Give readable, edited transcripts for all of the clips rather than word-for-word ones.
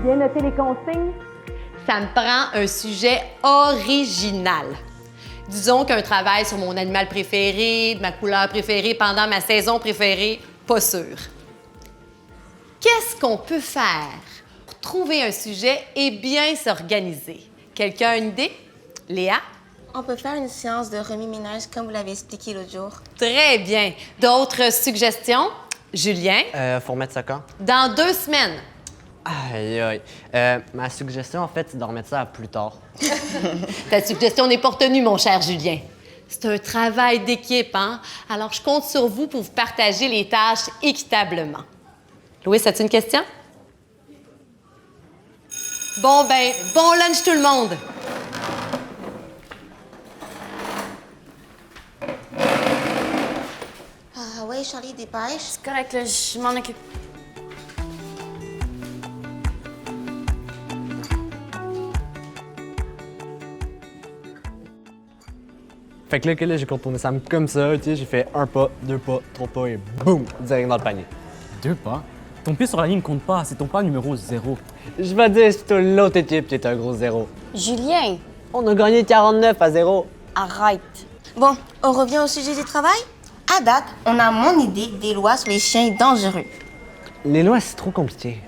Bien noter les consignes? Ça me prend un sujet original. Disons qu'un travail sur mon animal préféré, de ma couleur préférée pendant ma saison préférée, pas sûr. Qu'est-ce qu'on peut faire pour trouver un sujet et bien s'organiser? Quelqu'un a une idée? Léa? On peut faire une séance de remis-ménage comme vous l'avez expliqué l'autre jour. Très bien. D'autres suggestions? Julien? Faut remettre ça quand? Dans 2 semaines. Aïe, aïe. Ma suggestion, en fait, c'est de remettre ça à plus tard. Ta suggestion n'est pas retenue, mon cher Julien. C'est un travail d'équipe, hein? Alors, je compte sur vous pour vous partager les tâches équitablement. Louis, as-tu une question? Bon lunch tout le monde! Ah ouais, Charlie, dépêche. C'est correct, là, je m'en occupe. Fait que là, j'ai contourné ça comme ça, tu sais, j'ai fait 1 pas, 2 pas, 3 pas et boum, direct dans le panier. 2 pas? Ton pied sur la ligne compte pas, c'est ton pas numéro 0. Je vais dire, c'est l'autre équipe qui est un gros 0. Julien, On a gagné 49-0. arrête. Bon, on revient au sujet du travail? À date, on a mon idée des lois sur les chiens dangereux. Les lois, c'est trop compliqué.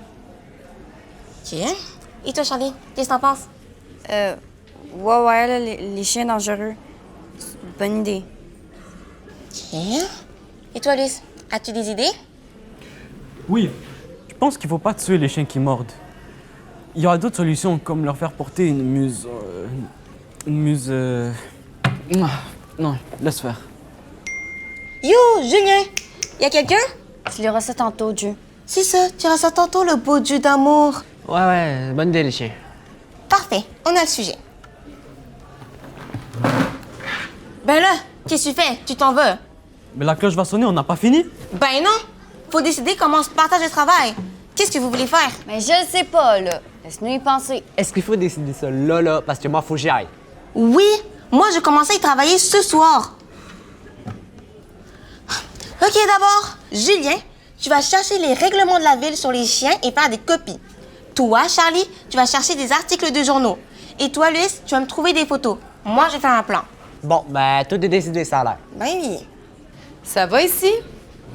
Ok. Et toi, Charlie, qu'est-ce que t'en penses? Ouais, là, les chiens dangereux. C'est une bonne idée. Ok. Et toi, Luce, as-tu des idées? Oui, je pense qu'il faut pas tuer les chiens qui mordent. Il y aura d'autres solutions, comme leur faire porter une muse... Non, laisse faire. Yo, Julien! Y a quelqu'un? Tu liras ça tantôt, Dieu. C'est ça, tu auras ça tantôt, le beau Dieu d'amour. Ouais, bonne idée, les chiens. Parfait, on a le sujet. Ben là, qu'est-ce que tu fais? Tu t'en veux? Mais la cloche va sonner, on n'a pas fini? Ben non! Faut décider comment on se partage le travail. Qu'est-ce que vous voulez faire? Mais je le sais pas, là. Laisse-nous y penser. Est-ce qu'il faut décider ça là, parce que moi, faut que j'y aille? Oui, moi je commençais à y travailler ce soir. Ok, d'abord, Julien, tu vas chercher les règlements de la ville sur les chiens et faire des copies. Toi, Charlie, tu vas chercher des articles de journaux. Et toi, Luis, tu vas me trouver des photos. Moi, je vais faire un plan. Bon, ben, tout est décidé, ça a l'air. Ben oui. Ça va ici?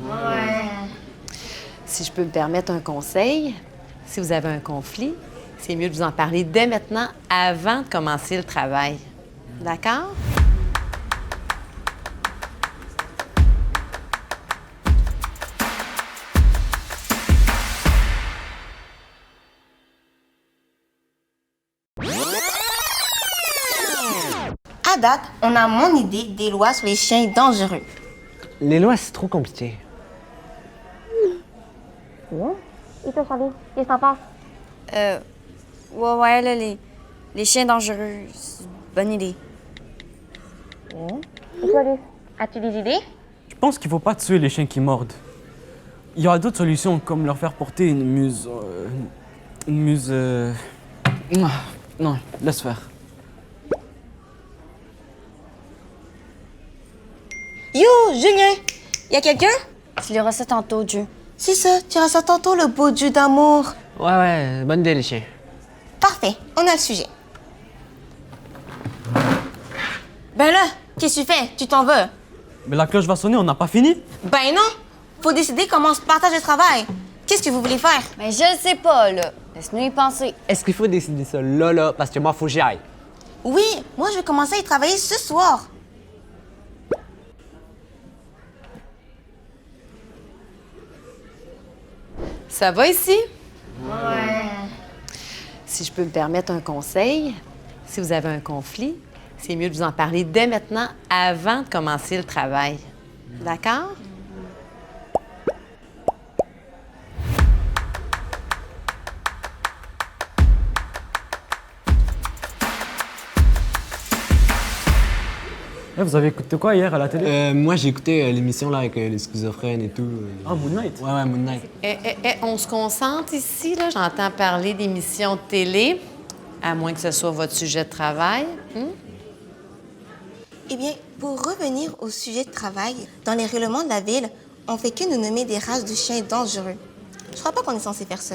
Ouais. Si je peux me permettre un conseil, si vous avez un conflit, c'est mieux de vous en parler dès maintenant, avant de commencer le travail. D'accord? À date, on a mon idée des lois sur les chiens dangereux. Les lois, c'est trop compliqué. Et toi, Charlie, qu'est-ce que t'en penses? Ouais, là, les chiens dangereux. C'est une bonne idée. Et toi, Luis, as-tu des idées? Je pense qu'il faut pas tuer les chiens qui mordent. Il y aura d'autres solutions, comme leur faire porter une muse... Non, laisse faire. Yo, Julien, y a quelqu'un? Tu liras ça tantôt, Dieu. C'est ça, tu auras ça tantôt, le beau Dieu d'amour. Ouais, bonne idée, les chiens. Parfait, on a le sujet. Ben là, qu'est-ce que tu fais? Tu t'en veux? Mais la cloche va sonner, on n'a pas fini? Ben non! Faut décider comment on se partage le travail. Qu'est-ce que vous voulez faire? Mais je le sais pas, là. Laisse-nous y penser. Est-ce qu'il faut décider ça là, parce que moi, faut que j'y aille? Oui, moi je vais commencer à y travailler ce soir. Ça va ici? Ouais. Si je peux me permettre un conseil, si vous avez un conflit, c'est mieux de vous en parler dès maintenant, avant de commencer le travail. D'accord? Vous avez écouté quoi hier à la télé? Moi, j'ai écouté l'émission là avec les schizophrènes et tout. Ah, Moon Knight. Ouais, Moon Knight. On se concentre ici, là. J'entends parler d'émissions de télé, à moins que ce soit votre sujet de travail. Eh bien, pour revenir au sujet de travail, dans les règlements de la ville, on fait que nous nommer des races de chiens dangereux. Je crois pas qu'on est censé faire ça.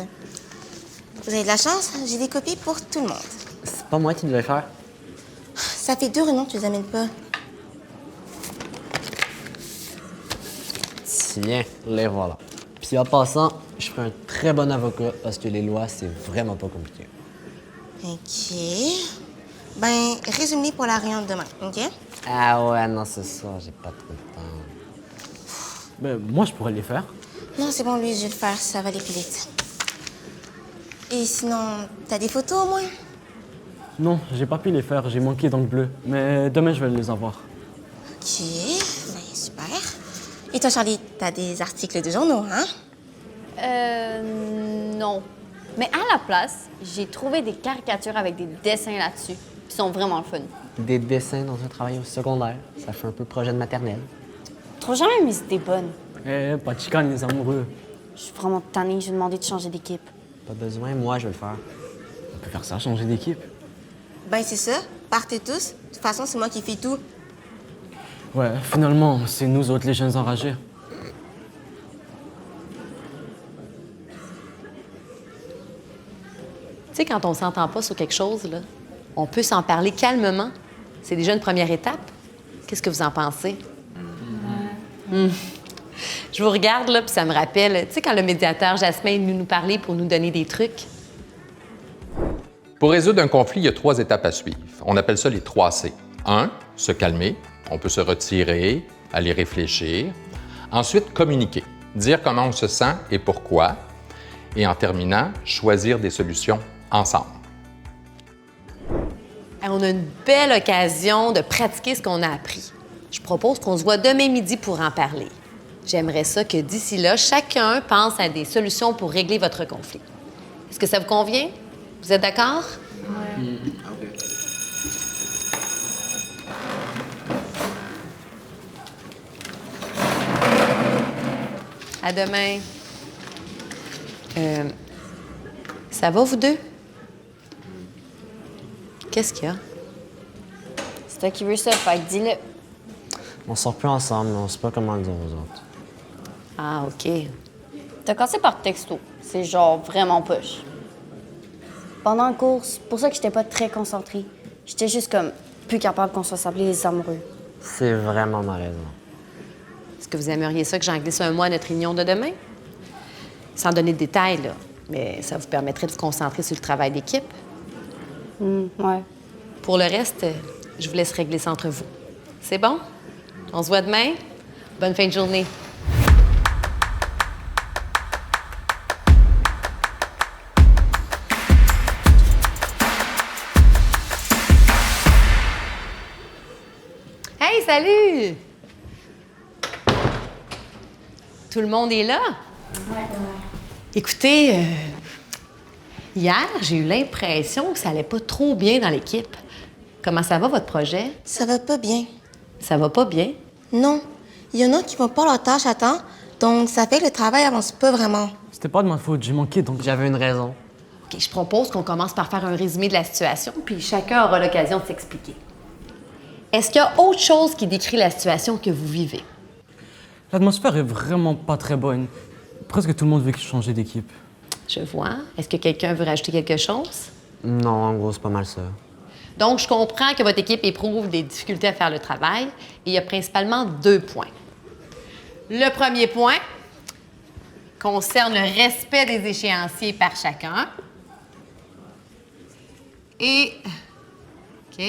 Vous avez de la chance, j'ai des copies pour tout le monde. C'est pas moi qui devais faire. Ça fait 2 réunions que tu les amènes pas. Tiens, les voilà. Puis en passant, je ferai un très bon avocat parce que les lois, c'est vraiment pas compliqué. OK. Ben, résume-les pour la réunion de demain, OK? Ah ouais, non, c'est ça, j'ai pas trop de temps. Ben, moi, je pourrais les faire. Non, c'est bon, lui, je vais le faire, ça va aller plus vite. Et sinon, t'as des photos au moins? Non, j'ai pas pu les faire, j'ai manqué d'encre bleue. Mais demain, je vais les avoir. OK, ben, super. Et toi, Charlie, t'as des articles de journaux, hein? Non. Mais à la place, j'ai trouvé des caricatures avec des dessins là-dessus. Ils sont vraiment le fun. Des dessins dans un travail au secondaire, ça fait un peu projet de maternelle. Trouve jamais mes idées bonnes. Eh, pas de chicane, les amoureux. Je suis vraiment tannée, j'ai demandé de changer d'équipe. Pas besoin, moi, je vais le faire. On peut faire ça, changer d'équipe. Ben, c'est ça. Partez tous. De toute façon, c'est moi qui fais tout. Ouais, finalement, c'est nous autres les jeunes enragés. Tu sais, quand on s'entend pas sur quelque chose, là, on peut s'en parler calmement. C'est déjà une première étape. Qu'est-ce que vous en pensez? Je vous regarde, là, puis ça me rappelle, tu sais, quand le médiateur Jasmin est venu nous parler pour nous donner des trucs. Pour résoudre un conflit, il y a 3 étapes à suivre. On appelle ça les 3 C. 1, se calmer. On peut se retirer, aller réfléchir. Ensuite, communiquer. Dire comment on se sent et pourquoi. Et en terminant, choisir des solutions ensemble. On a une belle occasion de pratiquer ce qu'on a appris. Je propose qu'on se voit demain midi pour en parler. J'aimerais ça que d'ici là, chacun pense à des solutions pour régler votre conflit. Est-ce que ça vous convient? Vous êtes d'accord? Oui. À demain. Ça va, vous deux? Qu'est-ce qu'il y a? C'est toi qui veux ça, fait que dis-le. On sort plus ensemble, mais on sait pas comment le dire aux autres. Ah, OK. T'as cassé par texto. C'est genre vraiment push. Pendant la course, pour ça que j'étais pas très concentrée. J'étais juste comme plus capable qu'on soit s'appeler les amoureux. C'est vraiment ma raison. Est-ce que vous aimeriez ça que j'en glisse un mot à notre réunion de demain? Sans donner de détails, là. Mais ça vous permettrait de vous concentrer sur le travail d'équipe. Ouais. Pour le reste, je vous laisse régler ça entre vous. C'est bon? On se voit demain. Bonne fin de journée. Hey, salut! Tout le monde est là? Ouais. Écoutez, hier, j'ai eu l'impression que ça allait pas trop bien dans l'équipe. Comment ça va, votre projet? Ça va pas bien. Ça va pas bien? Non. Il y en a qui font pas leur tâche à temps, donc ça fait que le travail avance pas vraiment. C'était pas de ma faute, j'ai manqué, donc J'avais une raison. OK, je propose qu'on commence par faire un résumé de la situation, puis chacun aura l'occasion de s'expliquer. Est-ce qu'il y a autre chose qui décrit la situation que vous vivez? l'atmosphère est vraiment pas très bonne. Presque tout le monde veut changer d'équipe. Je vois. Est-ce que quelqu'un veut rajouter quelque chose? Non, en gros, c'est pas mal ça. Donc, je comprends que votre équipe éprouve des difficultés à faire le travail et il y a principalement 2 points. Le premier point concerne le respect des échéanciers par chacun. Et, OK,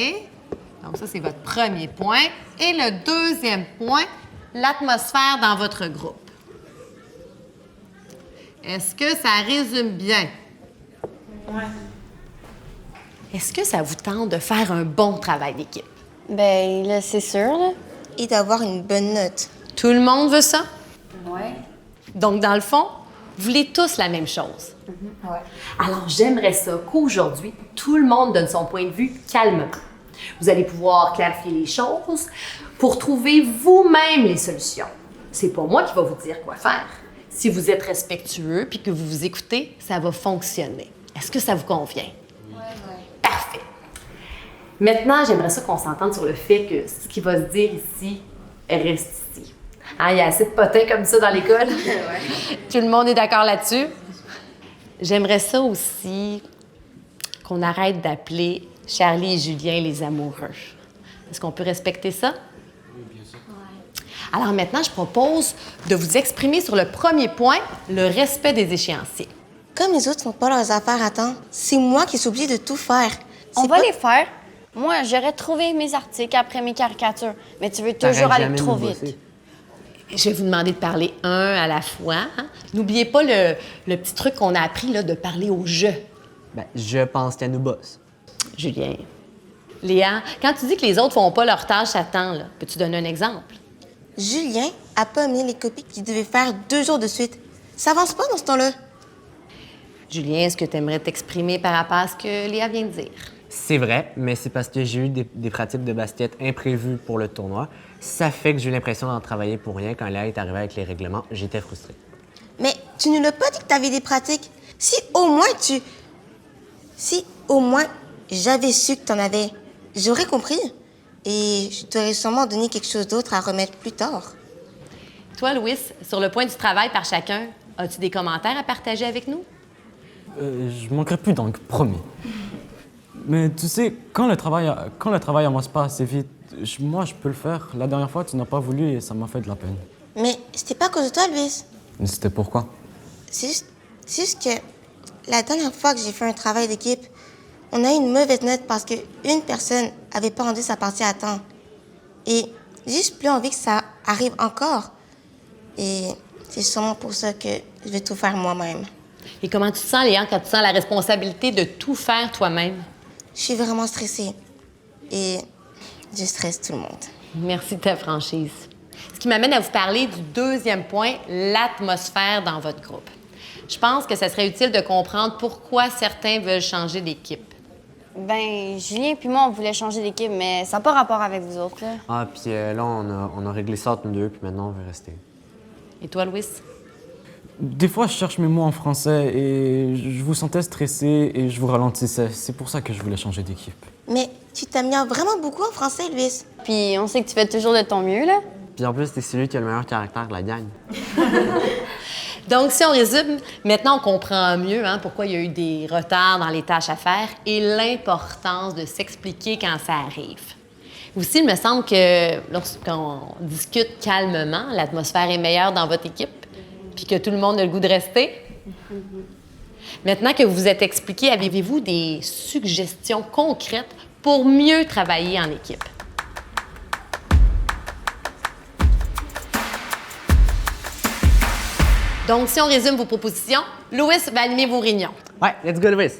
donc ça, c'est votre premier point. Et le deuxième point, l'atmosphère dans votre groupe. Est-ce que ça résume bien? Ouais. Est-ce que ça vous tente de faire un bon travail d'équipe? Ben là, c'est sûr, là. Et d'avoir une bonne note. Tout le monde veut ça? Ouais. Donc, dans le fond, vous voulez tous la même chose. Ouais. Alors, j'aimerais ça qu'aujourd'hui, tout le monde donne son point de vue calmement. Vous allez pouvoir clarifier les choses pour trouver vous-même les solutions. C'est pas moi qui va vous dire quoi faire. Si vous êtes respectueux puis que vous vous écoutez, ça va fonctionner. Est-ce que ça vous convient? Ouais. Parfait. Maintenant, j'aimerais ça qu'on s'entende sur le fait que ce qui va se dire ici reste ici. Hein, il y a assez de potins comme ça dans l'école. Tout le monde est d'accord là-dessus? J'aimerais ça aussi qu'on arrête d'appeler Charlie et Julien les amoureux. Est-ce qu'on peut respecter ça? Oui, bien sûr. Ouais. Alors maintenant, je propose de vous exprimer sur le premier point, le respect des échéanciers. Comme les autres font pas leurs affaires à temps, c'est moi qui suis obligée de tout faire. On C'est va pas- les faire. Moi, j'aurais trouvé mes articles après mes caricatures, mais tu veux T'arrêtes toujours aller jamais de trop nous vite. bosser. Je vais vous demander de parler un à la fois. Hein? N'oubliez pas le petit truc qu'on a appris là, de parler au « je Ben, je pense qu'elle nous bosse. ». Julien. Léa, quand tu dis que les autres font pas leur tâche à temps, là, peux-tu donner un exemple? Julien a pas amené les copies qu'il devait faire 2 jours de suite. Ça avance pas dans ce temps-là. Julien, est-ce que tu aimerais t'exprimer par rapport à ce que Léa vient de dire? C'est vrai, mais c'est parce que j'ai eu des pratiques de basket imprévues pour le tournoi. Ça fait que j'ai eu l'impression d'en travailler pour rien. Quand Léa est arrivée avec les règlements, j'étais frustré. Mais tu ne l'as pas dit que t'avais des pratiques. Si au moins j'avais su que t'en avais, j'aurais compris. Et je t'aurais sûrement donné quelque chose d'autre à remettre plus tard. Toi, Louis, sur le point du travail par chacun, as-tu des commentaires à partager avec nous? Je manquerai plus donc, promis. Mais tu sais, quand le travail avance pas assez vite, moi, je peux le faire. La dernière fois, tu n'as pas voulu et ça m'a fait de la peine. Mais c'était pas à cause de toi, Louis. Mais c'était pourquoi? C'est juste que la dernière fois que j'ai fait un travail d'équipe, on a eu une mauvaise note parce qu'une personne avait pas rendu sa partie à temps. Et j'ai juste plus envie que ça arrive encore. Et c'est sûrement pour ça que je vais tout faire moi-même. Et comment tu te sens, Léa, quand tu sens la responsabilité de tout faire toi-même? Je suis vraiment stressée. Et je stresse tout le monde. Merci de ta franchise. Ce qui m'amène à vous parler du deuxième point, l'atmosphère dans votre groupe. Je pense que ça serait utile de comprendre pourquoi certains veulent changer d'équipe. Ben, Julien puis moi, on voulait changer d'équipe, mais ça n'a pas rapport avec vous autres, là. Ah, puis là, on a réglé ça entre nous deux, puis maintenant, on veut rester. Et toi, Louis? Des fois, je cherche mes mots en français et je vous sentais stressé et je vous ralentissais. C'est pour ça que je voulais changer d'équipe. Mais tu t'améliores vraiment beaucoup en français, Louis. Puis on sait que tu fais toujours de ton mieux, là. Puis en plus, t'es celui qui a le meilleur caractère de la gang. Donc, si on résume, maintenant, on comprend mieux pourquoi il y a eu des retards dans les tâches à faire et l'importance de s'expliquer quand ça arrive. Aussi, il me semble que lorsqu'on discute calmement, l'atmosphère est meilleure dans votre équipe puis que tout le monde a le goût de rester. Maintenant que vous vous êtes expliqué, avez-vous des suggestions concrètes pour mieux travailler en équipe? Donc, si on résume vos propositions, Louis va animer vos réunions. Ouais, let's go, Louis!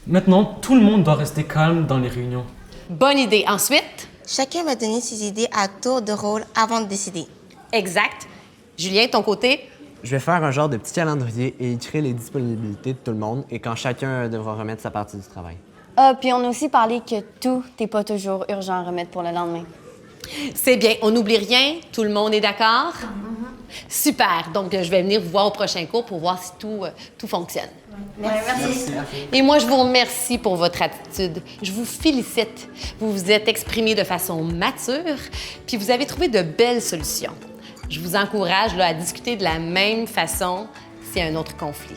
Maintenant, tout le monde doit rester calme dans les réunions. Bonne idée. Ensuite, Chacun va donner ses idées à tour de rôle avant de décider. exact. Julien, de ton côté? Je vais faire un genre de petit calendrier et écrire les disponibilités de tout le monde et quand chacun devra remettre sa partie du travail. Ah, puis on a aussi parlé que tout n'est pas toujours urgent à remettre pour le lendemain. C'est bien. On n'oublie rien. Tout le monde est d'accord? Super. Donc, je vais venir vous voir au prochain cours pour voir si tout fonctionne. Merci. Et moi, je vous remercie pour votre attitude. Je vous félicite. Vous vous êtes exprimé de façon mature, puis vous avez trouvé de belles solutions. Je vous encourage à discuter de la même façon s'il y a un autre conflit.